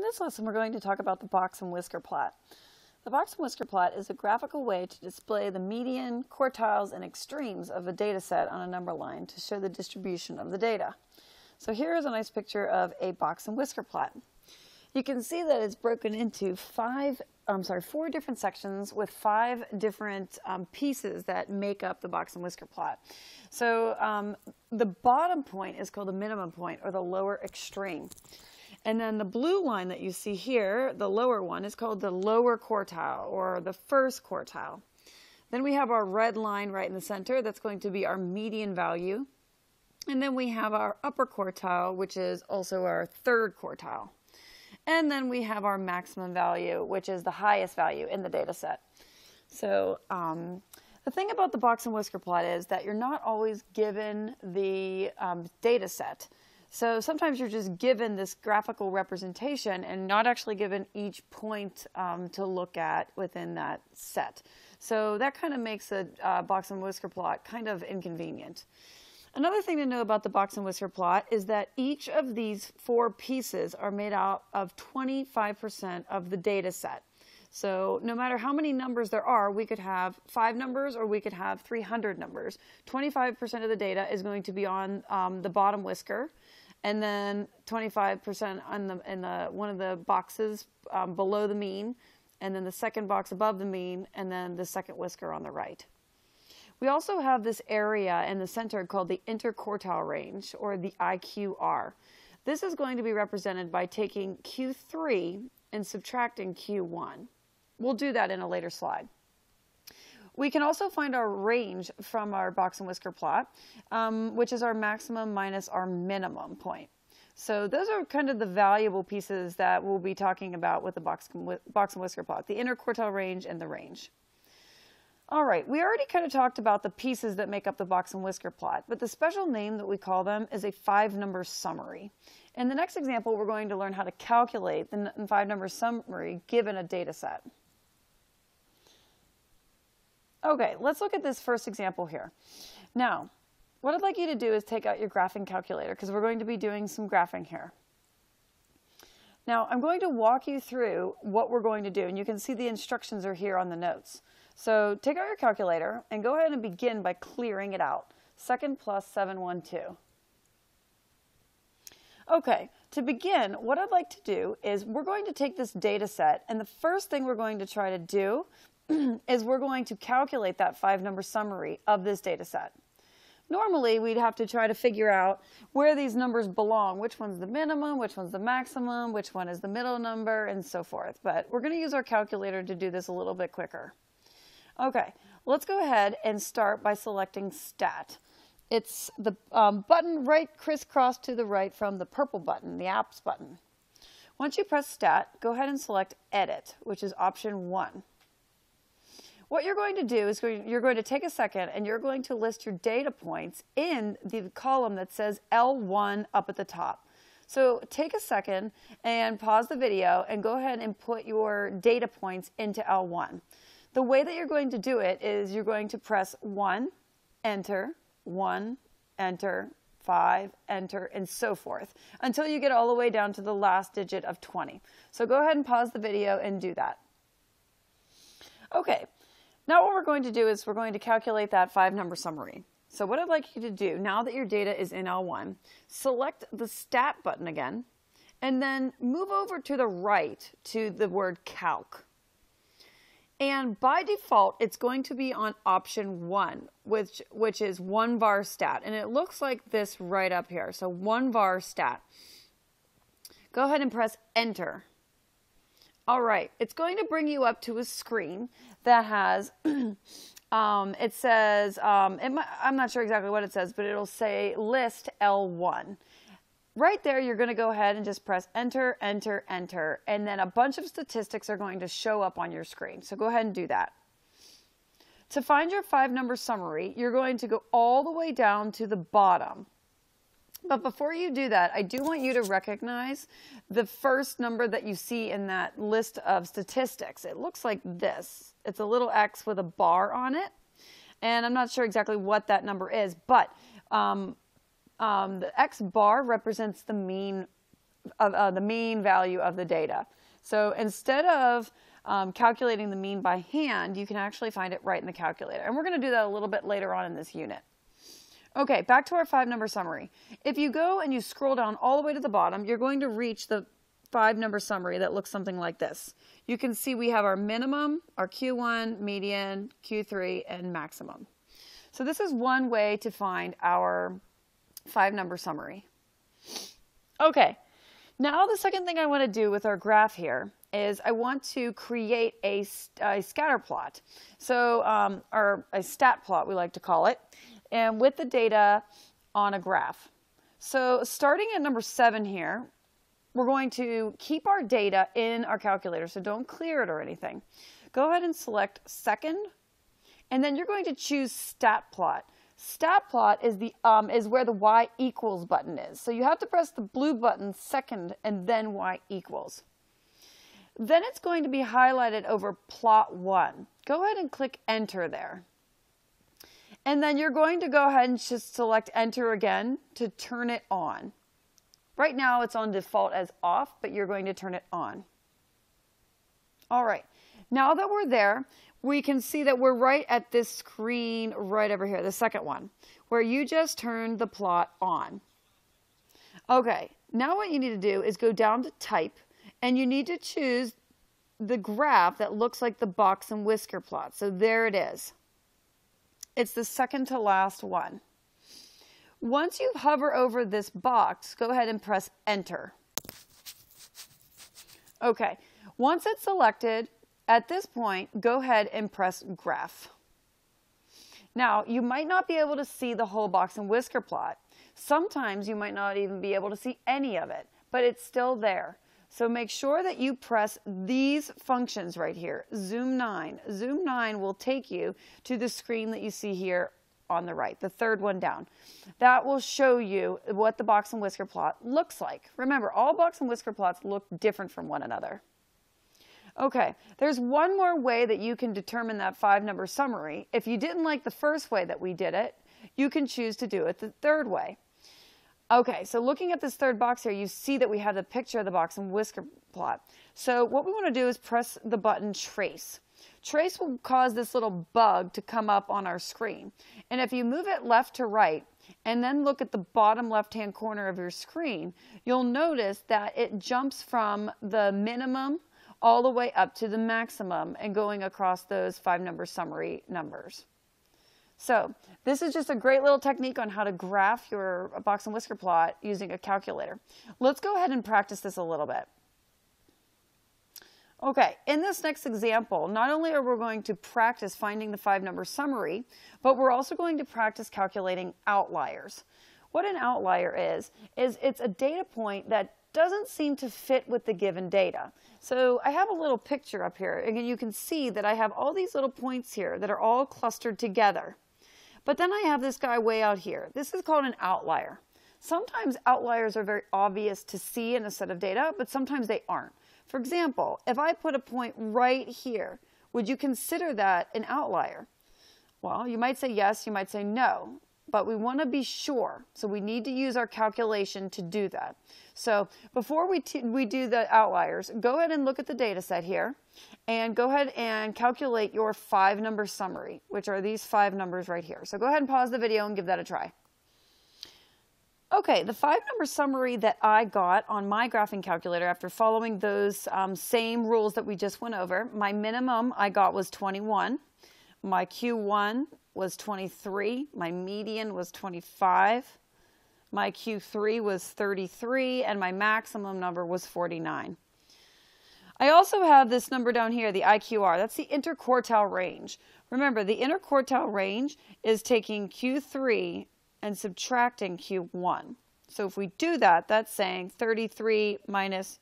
this lesson, we're going to talk about the box and whisker plot. The box and whisker plot is a graphical way to display the median, quartiles, and extremes of a data set on a number line to show the distribution of the data. So here is a nice picture of a box and whisker plot. You can see that it's broken into four different sections with 5 different pieces that make up the box and whisker plot. So the bottom point is called the minimum point, or the lower extreme. And then the blue line that you see here, the lower one, is called the lower quartile, or the first quartile. Then we have our red line right in the center. That's going to be our median value. And then we have our upper quartile, which is also our third quartile. And then we have our maximum value, which is the highest value in the data set. So the thing about the box and whisker plot is that you're not always given the data set. So sometimes you're just given this graphical representation and not actually given each point to look at within that set. So that kind of makes a box and whisker plot kind of inconvenient. Another thing to know about the box and whisker plot is that each of these 4 pieces are made out of 25% of the data set. So no matter how many numbers there are, we could have 5 numbers or we could have 300 numbers. 25% of the data is going to be on the bottom whisker, and then 25% in one of the boxes below the mean, and then the second box above the mean, and then the second whisker on the right. We also have this area in the center called the interquartile range, or the IQR. This is going to be represented by taking Q3 and subtracting Q1. We'll do that in a later slide. We can also find our range from our box and whisker plot, which is our maximum minus our minimum point. So those are kind of the valuable pieces that we'll be talking about with the box and whisker plot, the interquartile range and the range. All right, we already kind of talked about the pieces that make up the box and whisker plot, but the special name that we call them is a 5-number summary. In the next example, we're going to learn how to calculate the 5-number summary given a data set. Okay, let's look at this first example here. Now, what I'd like you to do is take out your graphing calculator, because we're going to be doing some graphing here. Now, I'm going to walk you through what we're going to do, and you can see the instructions are here on the notes. So take out your calculator and go ahead and begin by clearing it out. Second plus 712. Okay, to begin, what I'd like to do is we're going to take this data set, and the first thing we're going to try to do is we're going to calculate that 5-number summary of this data set. Normally, we'd have to try to figure out where these numbers belong, which one's the minimum, which one's the maximum, which one is the middle number, and so forth. But we're going to use our calculator to do this a little bit quicker. Okay, let's go ahead and start by selecting Stat. It's the button right crisscross to the right from the purple button, the Apps button. Once you press Stat, go ahead and select Edit, which is option 1. What you're going to do is you're going to take a second and you're going to list your data points in the column that says L1 up at the top. So take a second and pause the video and go ahead and put your data points into L1. The way that you're going to do it is you're going to press 1, enter, 1, enter, 5, enter, and so forth until you get all the way down to the last digit of 20. So go ahead and pause the video and do that. Okay. Now what we're going to do is we're going to calculate that 5-number summary. So what I'd like you to do, now that your data is in L1, select the Stat button again, and then move over to the right to the word Calc. And by default, it's going to be on option 1, which is 1 var stat. And it looks like this right up here. So 1 var stat. Go ahead and press Enter. All right, it's going to bring you up to a screen that has, it says, I'm not sure exactly what it says, but it'll say List L1. Right there, you're going to go ahead and just press Enter, Enter, Enter, and then a bunch of statistics are going to show up on your screen. So go ahead and do that. To find your 5-number summary, you're going to go all the way down to the bottom. But before you do that, I do want you to recognize the first number that you see in that list of statistics. It looks like this. It's a little X with a bar on it. And I'm not sure exactly what that number is, but the X bar represents the mean the mean value of the data. So instead of calculating the mean by hand, you can actually find it right in the calculator. And we're going to do that a little bit later on in this unit. Okay, back to our 5-number summary. If you go and you scroll down all the way to the bottom, you're going to reach the 5-number summary that looks something like this. You can see we have our minimum, our Q1, median, Q3, and maximum. So this is one way to find our 5-number summary. Okay, now the second thing I want to do with our graph here is I want to create a scatter plot. So, or a stat plot, we like to call it, and with the data on a graph. So starting at number 7 here, we're going to keep our data in our calculator, so don't clear it or anything. Go ahead and select second, and then you're going to choose stat plot. Stat plot is where the y equals button is. So you have to press the blue button second and then y equals. Then it's going to be highlighted over plot 1. Go ahead and click enter there. And then you're going to go ahead and just select enter again to turn it on. Right now it's on default as off, but you're going to turn it on. All right, now that we're there, we can see that we're right at this screen right over here, the second one, where you just turned the plot on. Okay, now what you need to do is go down to type, and you need to choose the graph that looks like the box and whisker plot. So there it is. It's the second to last one. Once you hover over this box, go ahead and press enter. Okay, once it's selected, at this point, go ahead and press graph. Now, you might not be able to see the whole box and whisker plot. Sometimes you might not even be able to see any of it, but it's still there. So make sure that you press these functions right here, Zoom 9. Zoom 9 will take you to the screen that you see here on the right, the third one down. That will show you what the box and whisker plot looks like. Remember, all box and whisker plots look different from one another. Okay, there's one more way that you can determine that 5-number summary. If you didn't like the first way that we did it, you can choose to do it the third way. Okay, so looking at this third box here, you see that we have the picture of the box and whisker plot. So what we want to do is press the button trace. Trace will cause this little bug to come up on our screen. And if you move it left to right, and then look at the bottom left-hand corner of your screen, you'll notice that it jumps from the minimum all the way up to the maximum and going across those 5-number summary numbers. So this is just a great little technique on how to graph your box and whisker plot using a calculator. Let's go ahead and practice this a little bit. Okay, in this next example, not only are we going to practice finding the 5-number summary, but we're also going to practice calculating outliers. What an outlier is it's a data point that doesn't seem to fit with the given data. So I have a little picture up here, and you can see that I have all these little points here that are all clustered together. But then I have this guy way out here. This is called an outlier. Sometimes outliers are very obvious to see in a set of data, but sometimes they aren't. For example, if I put a point right here, would you consider that an outlier? Well, you might say yes, you might say no, but we want to be sure. So we need to use our calculation to do that. So before we do the outliers, go ahead and look at the data set here and go ahead and calculate your 5-number summary, which are these 5 numbers right here. So go ahead and pause the video and give that a try. Okay, the 5-number summary that I got on my graphing calculator after following those same rules that we just went over, my minimum I got was 21, my Q1 was 23, my median was 25, my Q3 was 33, and my maximum number was 49. I also have this number down here, the IQR. That's the interquartile range. Remember, the interquartile range is taking Q3 and subtracting Q1. So if we do that, that's saying 33 minus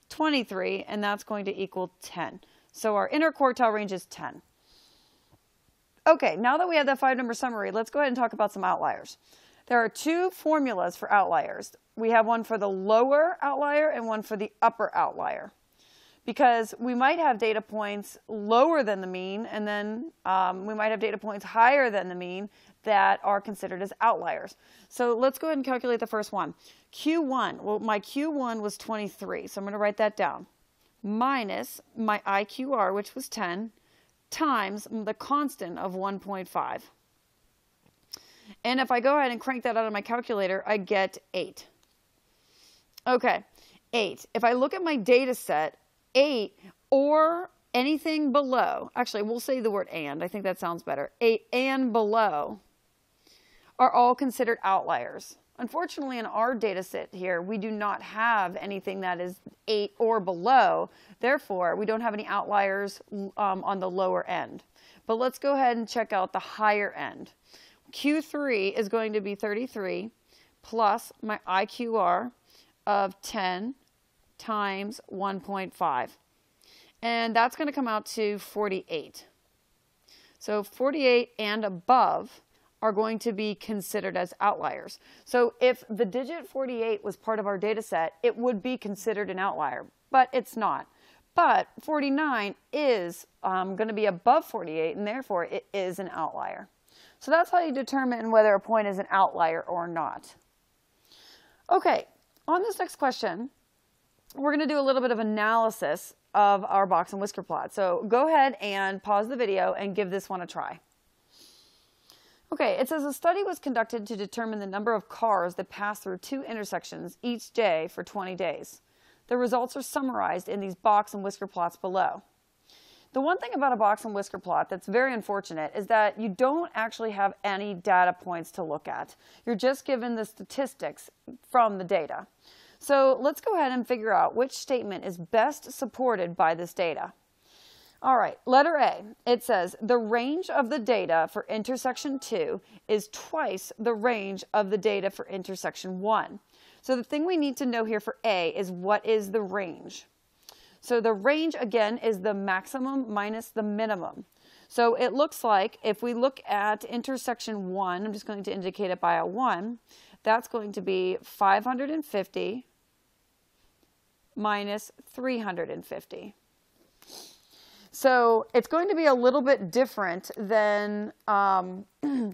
23, and that's going to equal 10. So our interquartile range is 10. Okay, now that we have that 5-number summary, let's go ahead and talk about some outliers. There are 2 formulas for outliers. We have one for the lower outlier and one for the upper outlier. Because we might have data points lower than the mean, and then we might have data points higher than the mean. that are considered as outliers. So let's go ahead and calculate the first one. Q1, well, my Q1 was 23, so I'm going to write that down, minus my IQR, which was 10, times the constant of 1.5. And if I go ahead and crank that out of my calculator, I get 8. Okay, 8. If I look at my data set, 8 or anything below, actually we'll say the word and, I think that sounds better, 8 and below are all considered outliers. Unfortunately, in our data set here, we do not have anything that is 8 or below. Therefore, we don't have any outliers on the lower end. But let's go ahead and check out the higher end. Q3 is going to be 33 plus my IQR of 10 times 1.5. And that's going to come out to 48. So 48 and above are going to be considered as outliers. So if the digit 48 was part of our data set, it would be considered an outlier, but it's not. But 49 is going to be above 48, and therefore it is an outlier. So that's how you determine whether a point is an outlier or not. Okay, on this next question, we're going to do a little bit of analysis of our box and whisker plot. So go ahead and pause the video and give this one a try. Okay, it says a study was conducted to determine the number of cars that pass through 2 intersections each day for 20 days. The results are summarized in these box and whisker plots below. The one thing about a box and whisker plot that's very unfortunate is that you don't actually have any data points to look at. You're just given the statistics from the data. So let's go ahead and figure out which statement is best supported by this data. All right, letter A, it says the range of the data for intersection 2 is twice the range of the data for intersection 1. So the thing we need to know here for A is what is the range. So the range, again, is the maximum minus the minimum. So it looks like if we look at intersection 1, I'm just going to indicate it by a 1, that's going to be 550 minus 350. So it's going to be a little bit different than that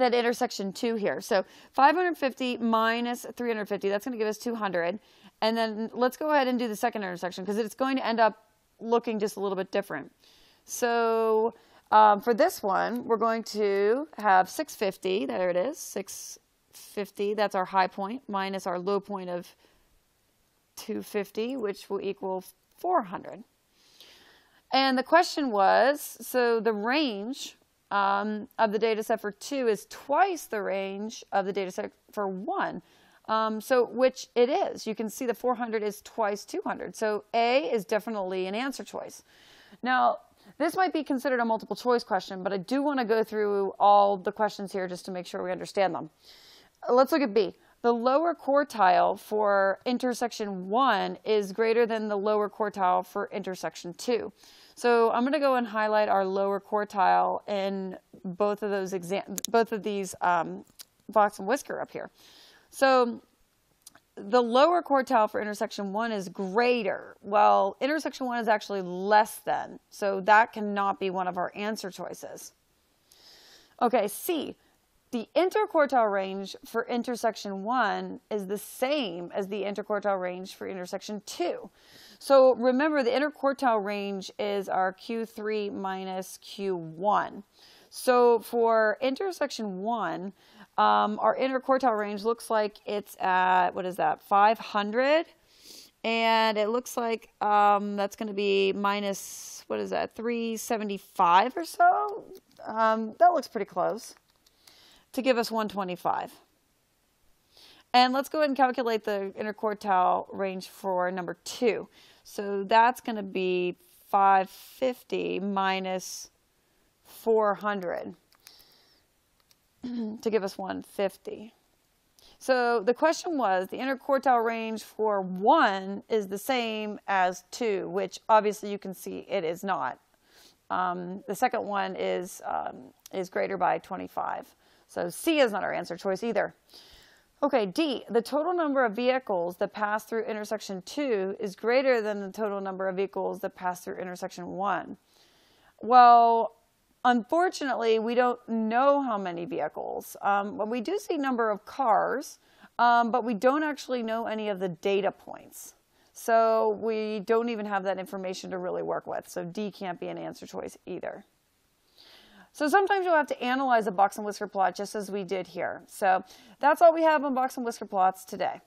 intersection 2 here. So 550 minus 350, that's going to give us 200. And then let's go ahead and do the second intersection because it's going to end up looking just a little bit different. So for this one, we're going to have 650. There it is, 650. That's our high point minus our low point of 250, which will equal 400. And the question was, so the range of the data set for 2 is twice the range of the data set for 1. So which it is. You can see the 400 is twice 200. So A is definitely an answer choice. Now, this might be considered a multiple choice question, but I do want to go through all the questions here just to make sure we understand them. Let's look at B. The lower quartile for intersection 1 is greater than the lower quartile for intersection 2. So I'm going to go and highlight our lower quartile in both of these box and whisker up here. So the lower quartile for intersection 1 is greater. Well, intersection 1 is actually less than, so that cannot be one of our answer choices. Okay, C. The interquartile range for intersection 1 is the same as the interquartile range for intersection 2. So remember, the interquartile range is our Q3 minus Q1. So for intersection 1, our interquartile range looks like it's at, what is that, 500? And it looks like that's going to be minus, what is that, 375 or so? That looks pretty close to give us 125. And let's go ahead and calculate the interquartile range for number 2. So that's going to be 550 minus 400 to give us 150. So the question was, the interquartile range for 1 is the same as 2, which obviously you can see it is not. The second one is greater by 25. So C is not our answer choice either. Okay, D, the total number of vehicles that pass through intersection 2 is greater than the total number of vehicles that pass through intersection 1. Well, Unfortunately, we don't know how many vehicles. But we do see number of cars, but we don't actually know any of the data points. So we don't even have that information to really work with. So D can't be an answer choice either. So sometimes you'll have to analyze a box and whisker plot just as we did here. So that's all we have on box and whisker plots today.